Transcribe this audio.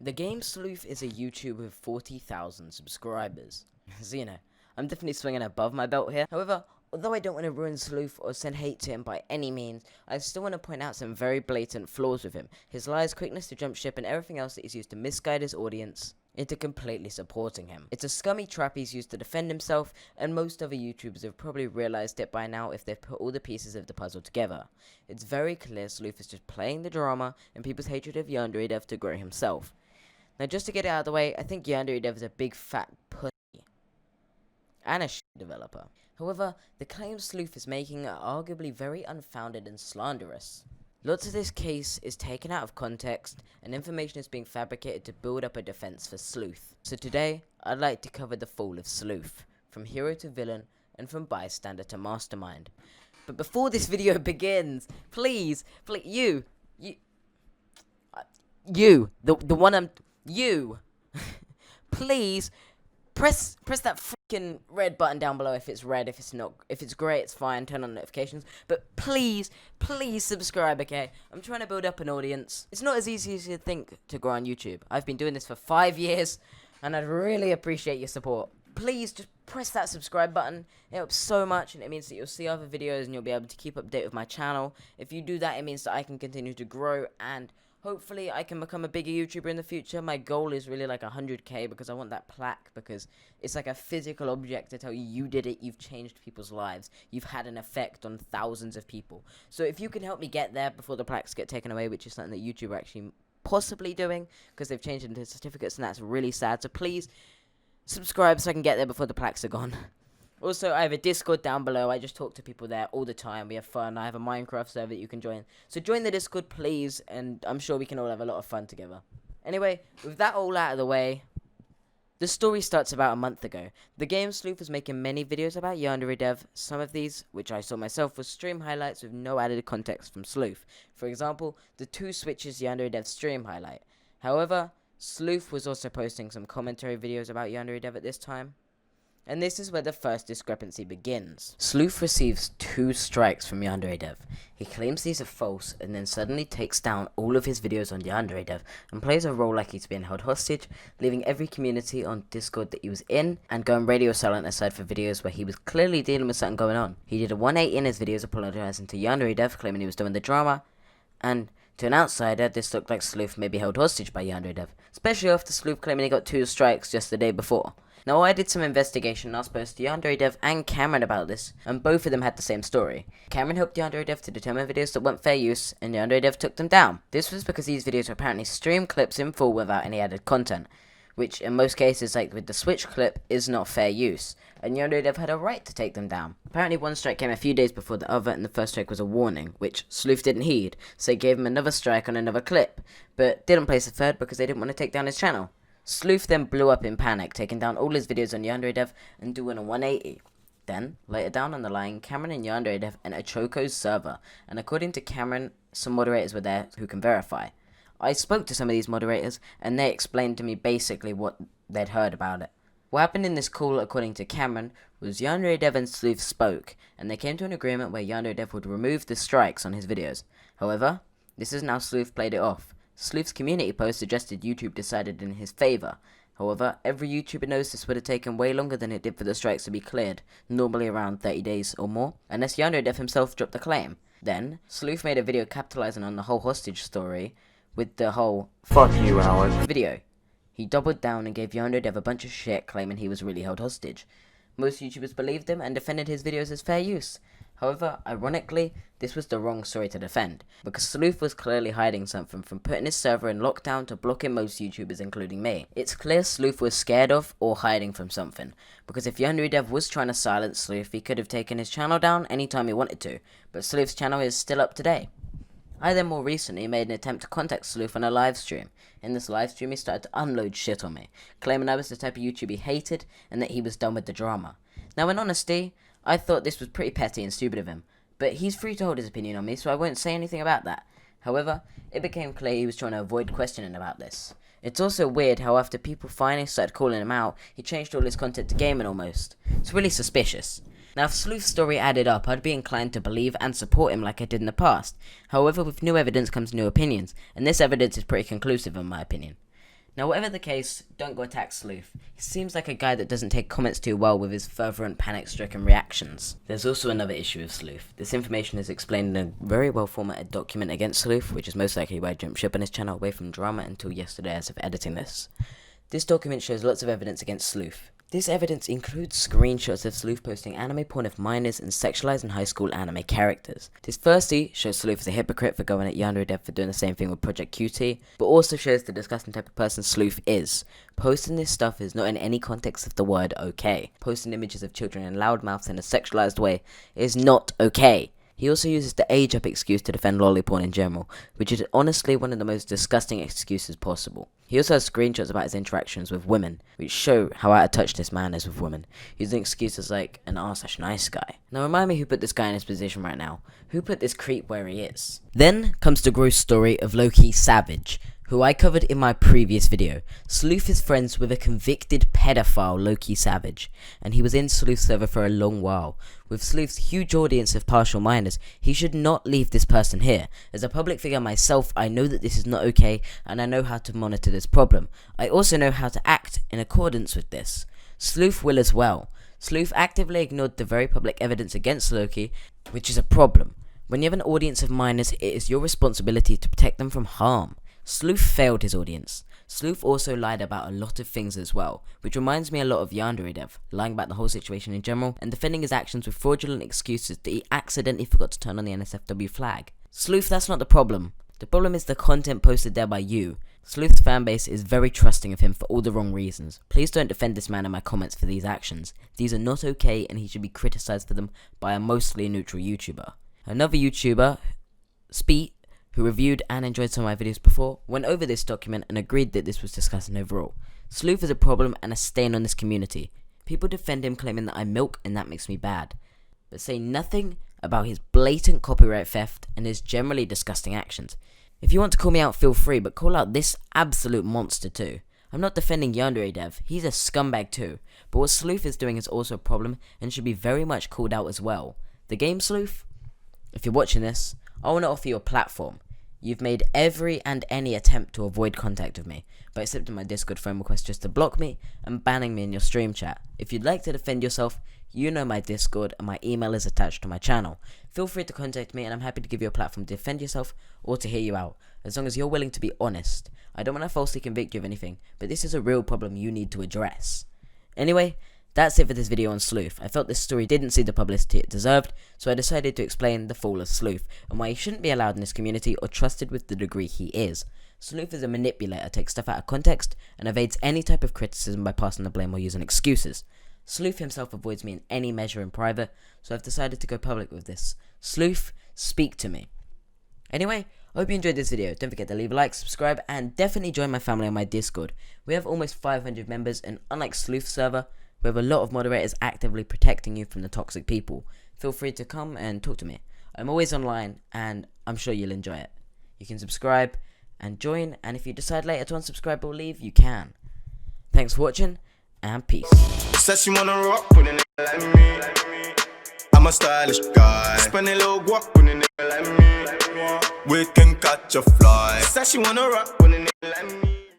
TheGameSleuth is a YouTuber with 40,000 subscribers. So, I'm definitely swinging above my belt here. However, although I don't want to ruin Sleuth or send hate to him by any means, I still want to point out some very blatant flaws with him. His lies, quickness to jump ship, and everything else that he's used to misguide his audience into completely supporting him. It's a scummy trap he's used to defend himself, and most other YouTubers have probably realized it by now if they've put all the pieces of the puzzle together. It's very clear Sleuth is just playing the drama and people's hatred of YandereDev to grow himself. Now, just to get it out of the way, I think YandereDev is a big fat pussy and a shit developer. However, the claims Sleuth is making are arguably very unfounded and slanderous. Lots of this case is taken out of context, and information is being fabricated to build up a defense for Sleuth. So today, I'd like to cover the fall of Sleuth, from hero to villain, and from bystander to mastermind. But before this video begins, please, you, please, press that freaking red button down below if it's red. If it's grey, it's fine. Turn on notifications. But please subscribe, okay? I'm trying to build up an audience. It's not as easy as you think to grow on YouTube. I've been doing this for 5 years, and I'd really appreciate your support. Please just press that subscribe button. It helps so much, and it means that you'll see other videos and you'll be able to keep update with my channel. If you do that, it means that I can continue to grow, and hopefully I can become a bigger YouTuber in the future. My goal is really like 100k, because I want that plaque, because it's like a physical object to tell you did it, you've changed people's lives, you've had an effect on thousands of people. So if you can help me get there before the plaques get taken away, which is something that YouTube are actually possibly doing, because they've changed into certificates, and that's really sad. So please subscribe so I can get there before the plaques are gone. Also, I have a Discord down below. I just talk to people there all the time. We have fun. I have a Minecraft server that you can join. So join the Discord, please, and I'm sure we can all have a lot of fun together. Anyway, with that all out of the way, the story starts about a month ago. TheGameSleuth was making many videos about YandereDev. Some of these, which I saw myself, were stream highlights with no added context from Sleuth. For example, the 2 switches YandereDev stream highlight. However, Sleuth was also posting some commentary videos about YandereDev at this time. And this is where the first discrepancy begins. Sleuth receives 2 strikes from YandereDev. He claims these are false, and then suddenly takes down all of his videos on YandereDev and plays a role like he's being held hostage, leaving every community on Discord that he was in, and going radio silent aside for videos where he was clearly dealing with something going on. He did a 180 in his videos apologizing to YandereDev, claiming he was doing the drama, and to an outsider, this looked like Sleuth may be held hostage by YandereDev, especially after Sleuth claiming he got 2 strikes just the day before. Now, I did some investigation and asked both YandereDev and Cameron about this, and both of them had the same story. Cameron helped YandereDev to determine videos that weren't fair use, and YandereDev took them down. This was because these videos were apparently stream clips in full without any added content, which in most cases, like with the Switch clip, is not fair use, and YandereDev had a right to take them down. Apparently one strike came a few days before the other, and the first strike was a warning, which Sleuth didn't heed, so he gave him another strike on another clip, but didn't place a third because they didn't want to take down his channel. Sleuth then blew up in panic, taking down all his videos on YandereDev and doing a 180. Then, later down on the line, Cameron and YandereDev entered Choco's server, and according to Cameron, some moderators were there who can verify. I spoke to some of these moderators, and they explained to me basically what they'd heard about it. What happened in this call, according to Cameron, was YandereDev and Sleuth spoke, and they came to an agreement where YandereDev would remove the strikes on his videos. However, this is now Sleuth played it off. Sleuth's community post suggested YouTube decided in his favour. However, every YouTuber knows this would have taken way longer than it did for the strikes to be cleared, normally around 30 days or more, unless YandereDev himself dropped the claim. Then, Sleuth made a video capitalising on the whole hostage story with the whole "fuck you, Howard" video. He doubled down and gave YandereDev a bunch of shit, claiming he was really held hostage. Most YouTubers believed him and defended his videos as fair use. However, ironically, this was the wrong story to defend, because Sleuth was clearly hiding something from putting his server in lockdown to blocking most YouTubers, including me. It's clear Sleuth was scared of or hiding from something, because if YandereDev was trying to silence Sleuth, he could have taken his channel down anytime he wanted to, but Sleuth's channel is still up today. I then more recently made an attempt to contact Sleuth on a live stream. In this live stream, he started to unload shit on me, claiming I was the type of YouTuber he hated and that he was done with the drama. Now, in honesty, I thought this was pretty petty and stupid of him, but he's free to hold his opinion on me, so I won't say anything about that. However, it became clear he was trying to avoid questioning about this. It's also weird how after people finally started calling him out, he changed all his content to gaming almost. It's really suspicious. Now, if Sleuth's story added up, I'd be inclined to believe and support him like I did in the past. However, with new evidence comes new opinions, and this evidence is pretty conclusive in my opinion. Now, whatever the case, don't go attack Sleuth. He seems like a guy that doesn't take comments too well with his fervent panic-stricken reactions. There's also another issue with Sleuth. This information is explained in a very well formatted document against Sleuth, which is most likely why I jumped ship on his channel away from drama until yesterday as of editing this. This document shows lots of evidence against Sleuth. This evidence includes screenshots of Sleuth posting anime porn of minors and sexualizing high school anime characters. This firstly shows Sleuth as a hypocrite for going at YandereDev for doing the same thing with Project QT, but also shows the disgusting type of person Sleuth is. Posting this stuff is not in any context of the word okay. Posting images of children in loudmouths in a sexualized way is not okay. He also uses the age-up excuse to defend lolly porn in general, which is honestly one of the most disgusting excuses possible. He also has screenshots about his interactions with women, which show how out of touch this man is with women, using excuses like an r/nice guy. Now remind me who put this guy in his position right now. Who put this creep where he is? Then comes the gross story of Loki Savage, who I covered in my previous video. Sleuth is friends with a convicted pedophile, Loki Savage, and he was in Sleuth's server for a long while. With Sleuth's huge audience of partial minors, he should not leave this person here. As a public figure myself, I know that this is not okay, and I know how to monitor this problem. I also know how to act in accordance with this. Sleuth will as well. Sleuth actively ignored the very public evidence against Loki, which is a problem. When you have an audience of minors, it is your responsibility to protect them from harm. Sleuth failed his audience. Sleuth also lied about a lot of things as well, which reminds me a lot of YandereDev, lying about the whole situation in general and defending his actions with fraudulent excuses that he accidentally forgot to turn on the NSFW flag. Sleuth, that's not the problem. The problem is the content posted there by you. Sleuth's fanbase is very trusting of him for all the wrong reasons. Please don't defend this man in my comments for these actions. These are not okay and he should be criticized for them by a mostly neutral YouTuber. Another YouTuber, Spete, who reviewed and enjoyed some of my videos before, went over this document and agreed that this was disgusting overall. Sleuth is a problem and a stain on this community. People defend him claiming that I milk and that makes me bad, but say nothing about his blatant copyright theft and his generally disgusting actions. If you want to call me out, feel free, but call out this absolute monster too. I'm not defending YandereDev, he's a scumbag too, but what Sleuth is doing is also a problem and should be very much called out as well. TheGameSleuth, if you're watching this, I want to offer you a platform. You've made every and any attempt to avoid contact with me by accepting my Discord friend request just to block me and banning me in your stream chat. If you'd like to defend yourself, you know my Discord and my email is attached to my channel. Feel free to contact me and I'm happy to give you a platform to defend yourself or to hear you out, as long as you're willing to be honest. I don't want to falsely convict you of anything, but this is a real problem you need to address. Anyway, that's it for this video on Sleuth. I felt this story didn't see the publicity it deserved, so I decided to explain the fall of Sleuth, and why he shouldn't be allowed in this community or trusted with the degree he is. Sleuth is a manipulator, takes stuff out of context, and evades any type of criticism by passing the blame or using excuses. Sleuth himself avoids me in any measure in private, so I've decided to go public with this. Sleuth, speak to me. Anyway, I hope you enjoyed this video. Don't forget to leave a like, subscribe, and definitely join my family on my Discord. We have almost 500 members, and unlike Sleuth's server, we have a lot of moderators actively protecting you from the toxic people. Feel free to come and talk to me. I'm always online and I'm sure you'll enjoy it. You can subscribe and join, and if you decide later to unsubscribe or leave, you can. Thanks for watching and peace. Says she wanna rock with a nigga like me. I'm a stylish guy. Spend a little guap with a nigga like me. We can catch a fly. Says she wanna rock with a nigga like me.